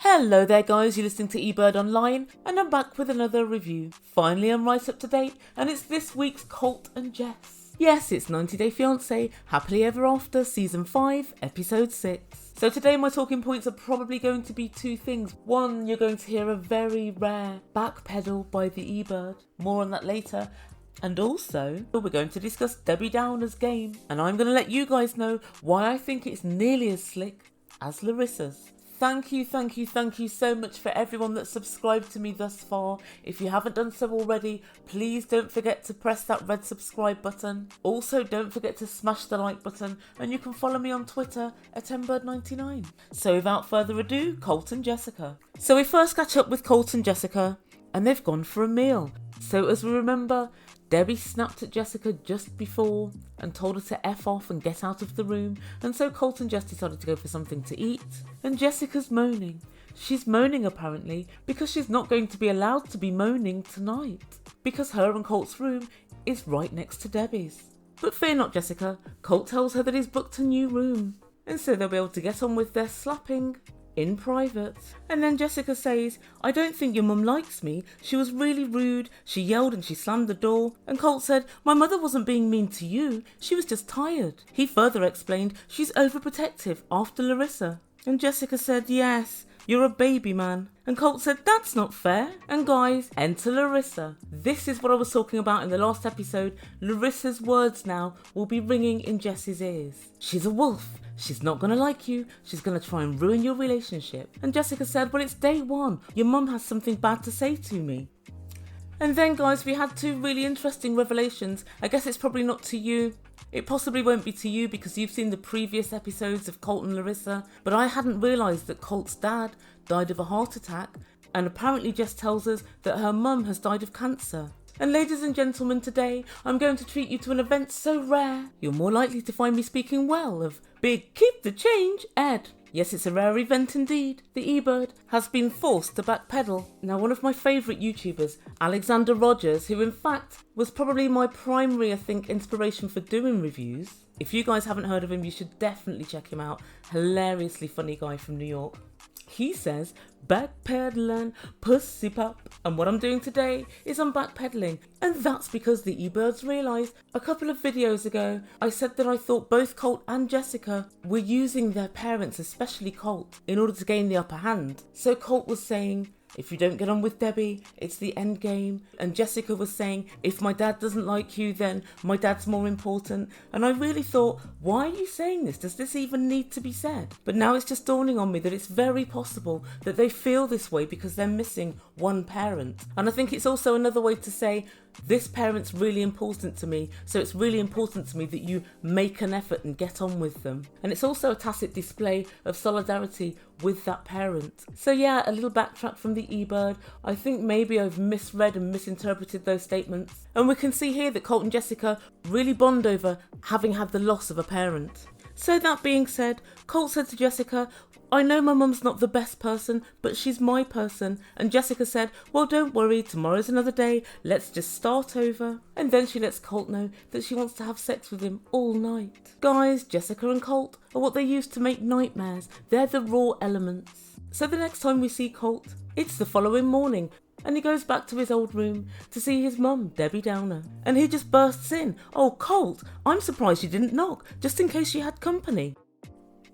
Hello there guys, you're listening to Ebird Online and I'm back with another review. Finally I'm right up to date and it's this week's Colt and Jess. Yes, it's 90 Day Fiance, Happily Ever After, Season 5, Episode 6. So today my talking points are probably going to be two things. One, you're going to hear a very rare backpedal by the Ebird, more on that later. And also, we're going to discuss Debbie Downer's game and I'm going to let you guys know why I think it's nearly as slick as Larissa's. Thank you so much for everyone that's subscribed to me thus far. If you haven't done so already, please don't forget to press that red subscribe button. Also, don't forget to smash the like button and you can follow me on Twitter at Ebird99. So without further ado, Colt and Jessica. So we first catch up with Colt and Jessica and they've gone for a meal. So as we remember, Debbie snapped at Jessica just before and told her to F off and get out of the room, and so Colt and Jess decided to go for something to eat. And Jessica's moaning. She's moaning apparently because she's not going to be allowed to be moaning tonight, because her and Colt's room is right next to Debbie's. But fear not, Jessica, Colt tells her that he's booked a new room, and so they'll be able to get on with their slapping in private. And then Jessica says, I don't think your mum likes me. She was really rude. She yelled and she slammed the door. And Colt said, my mother wasn't being mean to you. She was just tired. He further explained, she's overprotective after Larissa. And Jessica said, yes, you're a baby man. And Colt said, that's not fair. And guys, enter Larissa. This is what I was talking about in the last episode. Larissa's words now will be ringing in Jess's ears. She's a wolf. She's not going to like you. She's going to try and ruin your relationship. And Jessica said, well, it's day one. Your mum has something bad to say to me. And then, guys, we had two really interesting revelations. I guess it's probably not to you. It possibly won't be to you because you've seen the previous episodes of Colt and Larissa. But I hadn't realised that Colt's dad died of a heart attack. And apparently Jess tells us that her mum has died of cancer. And ladies and gentlemen, today I'm going to treat you to an event so rare, you're more likely to find me speaking well of Big Keep the Change Ed. Yes, it's a rare event indeed. The Ebird has been forced to backpedal. Now, one of my favourite YouTubers, Alexander Rogers, who in fact was probably my primary, I think, inspiration for doing reviews. If you guys haven't heard of him, you should definitely check him out. Hilariously funny guy from New York. He says, backpedaling, pussy pop. And what I'm doing today is I'm backpedaling. And that's because the Ebirds realised a couple of videos ago, I said that I thought both Colt and Jessica were using their parents, especially Colt, in order to gain the upper hand. So Colt was saying, if you don't get on with Debbie, it's the end game. And Jessica was saying, if my dad doesn't like you, then my dad's more important. And I really thought, why are you saying this? Does this even need to be said? But now it's just dawning on me that it's very possible that they feel this way because they're missing one parent. And I think it's also another way to say, this parent's really important to me, so it's really important to me that you make an effort and get on with them. And it's also a tacit display of solidarity with that parent. So yeah, a little backtrack from the Ebird. I think maybe I've misread and misinterpreted those statements. And we can see here that Colt and Jessica really bond over having had the loss of a parent. So that being said, Colt said to Jessica, I know my mum's not the best person, but she's my person. And Jessica said, well, don't worry, tomorrow's another day, let's just start over. And then she lets Colt know that she wants to have sex with him all night. Guys, Jessica and Colt are what they use to make nightmares. They're the raw elements. So the next time we see Colt, it's the following morning. And he goes back to his old room to see his mum, Debbie Downer. And he just bursts in. Oh, Colt, I'm surprised you didn't knock, just in case you had company.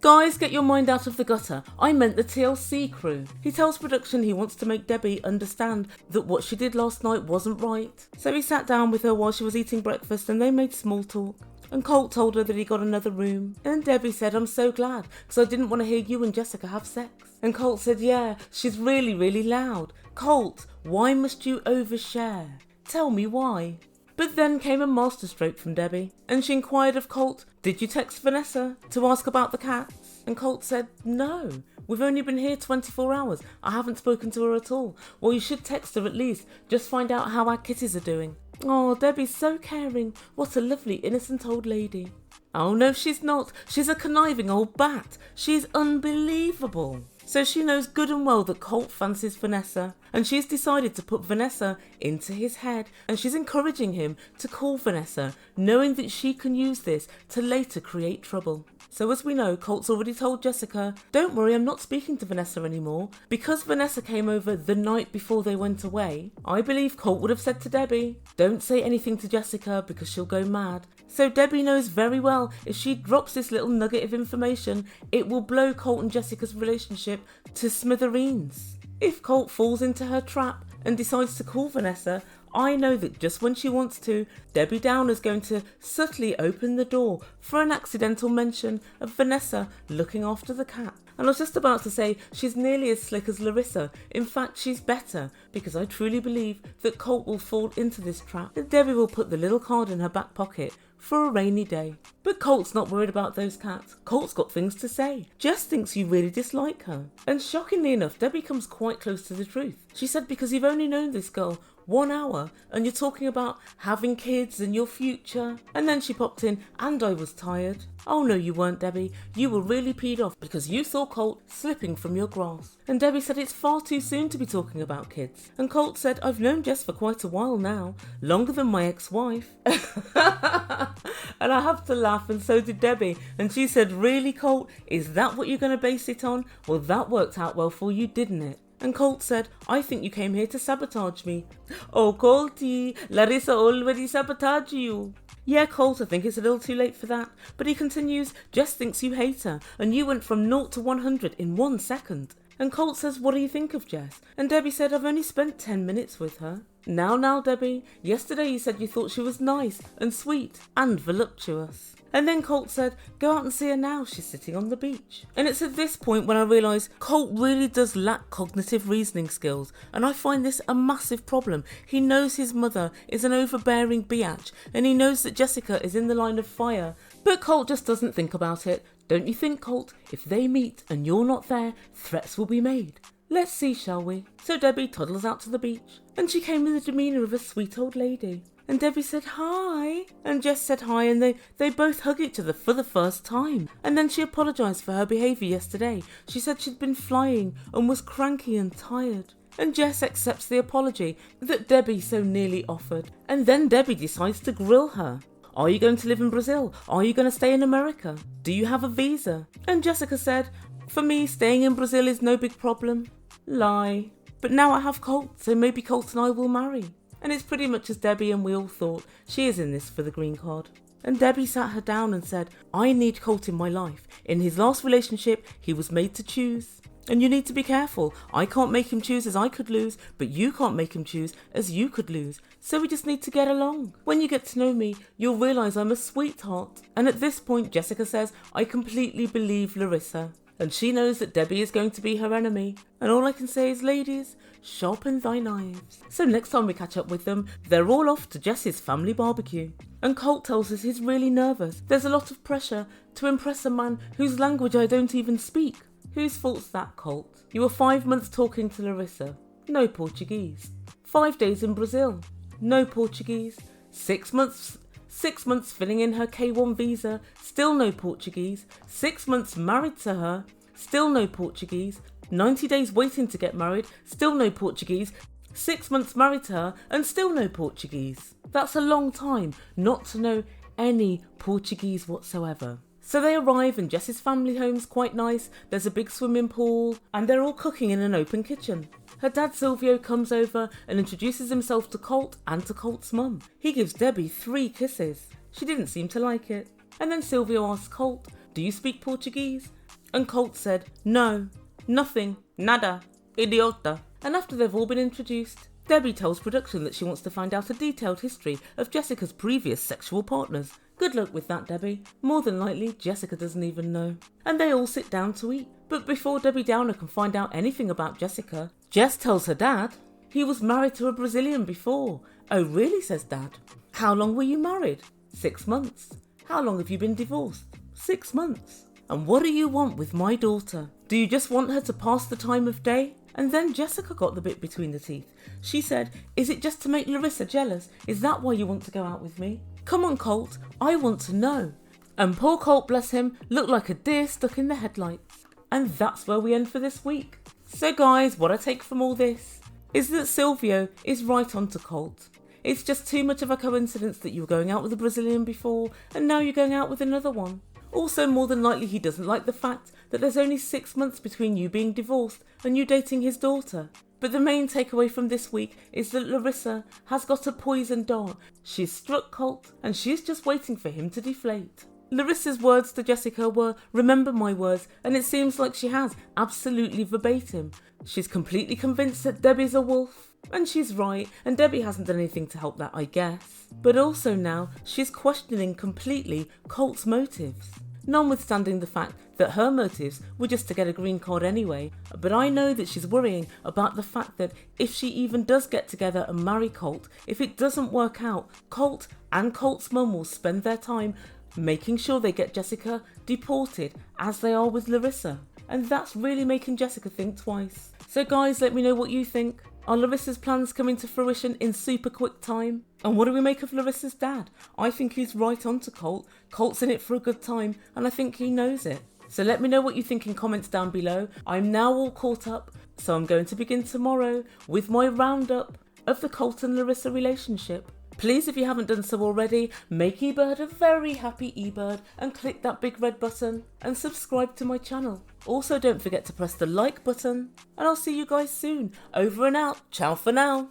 Guys, get your mind out of the gutter. I meant the TLC crew. He tells production he wants to make Debbie understand that what she did last night wasn't right. So he sat down with her while she was eating breakfast and they made small talk. And Colt told her that he got another room. And Debbie said, I'm so glad, because I didn't want to hear you and Jessica have sex. And Colt said, yeah, she's really, really loud. Colt, why must you overshare? Tell me why. But then came a masterstroke from Debbie, and she inquired of Colt, did you text Vanessa to ask about the cats? And Colt said, no, we've only been here 24 hours. I haven't spoken to her at all. Well, you should text her at least, just find out how our kitties are doing. Oh, Debbie's so caring. What a lovely, innocent old lady. Oh no, she's not. She's a conniving old bat. She's unbelievable. So she knows good and well that Colt fancies Vanessa, and she's decided to put Vanessa into his head, and she's encouraging him to call Vanessa, knowing that she can use this to later create trouble. So as we know, Colt's already told Jessica, don't worry, I'm not speaking to Vanessa anymore. Because Vanessa came over the night before they went away, I believe Colt would have said to Debbie, don't say anything to Jessica because she'll go mad. So Debbie knows very well if she drops this little nugget of information, it will blow Colt and Jessica's relationship to smithereens. If Colt falls into her trap and decides to call Vanessa, I know that just when she wants to, Debbie Downer's going to subtly open the door for an accidental mention of Vanessa looking after the cat. And I was just about to say she's nearly as slick as Larissa. In fact, she's better, because I truly believe that Colt will fall into this trap and Debbie will put the little card in her back pocket for a rainy day. But Colt's not worried about those cats. Colt's got things to say. Jess thinks you really dislike her. And shockingly enough, Debbie comes quite close to the truth. She said because you've only known this girl 1 hour and you're talking about having kids and your future. And then she popped in, and I was tired. Oh no, you weren't, Debbie. You were really peed off because you saw Colt slipping from your grasp. And Debbie said it's far too soon to be talking about kids. And Colt said, I've known Jess for quite a while now, longer than my ex-wife. And I have to laugh, and so did Debbie. And she said, really, Colt? Is that what you're going to base it on? Well, that worked out well for you, didn't it? And Colt said, I think you came here to sabotage me. Oh, Colty, Larissa already sabotaged you. Yeah, Colt, I think it's a little too late for that. But he continues, Jess thinks you hate her, and you went from 0 to 100 in 1 second. And Colt says, what do you think of Jess? And Debbie said, I've only spent 10 minutes with her. Now, Debbie, yesterday you said you thought she was nice and sweet and voluptuous. And then Colt said, go out and see her now, she's sitting on the beach. And it's at this point when I realise Colt really does lack cognitive reasoning skills, and I find this a massive problem. He knows his mother is an overbearing biatch, and he knows that Jessica is in the line of fire, but Colt just doesn't think about it. Don't you think, Colt, if they meet and you're not there, threats will be made? Let's see, shall we? So Debbie toddles out to the beach, and she came in the demeanour of a sweet old lady. And Debbie said, hi. And Jess said hi, and they both hug each other for the first time. And then she apologised for her behaviour yesterday. She said she'd been flying and was cranky and tired. And Jess accepts the apology that Debbie so nearly offered. And then Debbie decides to grill her. Are you going to live in Brazil? Are you going to stay in America? Do you have a visa? And Jessica said, for me, staying in Brazil is no big problem. Lie. But now I have Colt, so maybe Colt and I will marry. And it's pretty much as Debbie and we all thought. She is in this for the green card. And Debbie sat her down and said, I need Colt in my life. In his last relationship, he was made to choose. And you need to be careful. I can't make him choose as I could lose, but you can't make him choose as you could lose. So we just need to get along. When you get to know me, you'll realise I'm a sweetheart. And at this point, Jessica says, I completely believe Larissa. And she knows that Debbie is going to be her enemy. And all I can say is, ladies, sharpen thy knives. So next time we catch up with them, they're all off to Jess's family barbecue. And Colt tells us he's really nervous. There's a lot of pressure to impress a man whose language I don't even speak. Whose fault's that, Colt? You were 5 months talking to Larissa. No Portuguese. 5 days in Brazil. No Portuguese. 6 months filling in her K1 visa, still no Portuguese. 6 months married to her, still no Portuguese. 90 days waiting to get married, still no Portuguese. 6 months married to her and still no Portuguese. That's a long time not to know any Portuguese whatsoever. So they arrive and Jess's family home's quite nice. There's a big swimming pool and they're all cooking in an open kitchen. Her dad Silvio comes over and introduces himself to Colt and to Colt's mum. He gives Debbie 3 kisses. She didn't seem to like it. And then Silvio asks Colt, do you speak Portuguese? And Colt said, no, nothing, nada, idiota. And after they've all been introduced, Debbie tells production that she wants to find out a detailed history of Jessica's previous sexual partners. Good luck with that, Debbie. More than likely, Jessica doesn't even know. And they all sit down to eat. But before Debbie Downer can find out anything about Jessica, Jess tells her dad he was married to a Brazilian before. Oh really, says Dad. How long were you married? 6 months. How long have you been divorced? 6 months. And what do you want with my daughter? Do you just want her to pass the time of day? And then Jessica got the bit between the teeth. She said, is it just to make Larissa jealous? Is that why you want to go out with me? Come on, Colt, I want to know. And poor Colt, bless him, looked like a deer stuck in the headlights. And that's where we end for this week. So guys, what I take from all this is that Silvio is right on to Colt. It's just too much of a coincidence that you were going out with a Brazilian before and now you're going out with another one. Also, more than likely he doesn't like the fact that there's only 6 months between you being divorced and you dating his daughter. But the main takeaway from this week is that Larissa has got a poison dart. She's struck Colt and she's just waiting for him to deflate. Larissa's words to Jessica were, "Remember my words," and it seems like she has, absolutely verbatim. She's completely convinced that Debbie's a wolf. And she's right, and Debbie hasn't done anything to help that, I guess. But also now, she's questioning completely Colt's motives. Notwithstanding the fact that her motives were just to get a green card anyway, but I know that she's worrying about the fact that if she even does get together and marry Colt, if it doesn't work out, Colt and Colt's mum will spend their time making sure they get Jessica deported, as they are with Larissa. And that's really making Jessica think twice. So guys, let me know what you think. Are Larissa's plans coming to fruition in super quick time? And what do we make of Larissa's dad? I think he's right on to Colt. Colt's in it for a good time, and I think he knows it. So let me know what you think in comments down below. I'm now all caught up, so I'm going to begin tomorrow with my roundup of the Colt and Larissa relationship. Please, if you haven't done so already, make Ebird a very happy Ebird and click that big red button and subscribe to my channel. Also, don't forget to press the like button, and I'll see you guys soon. Over and out. Ciao for now.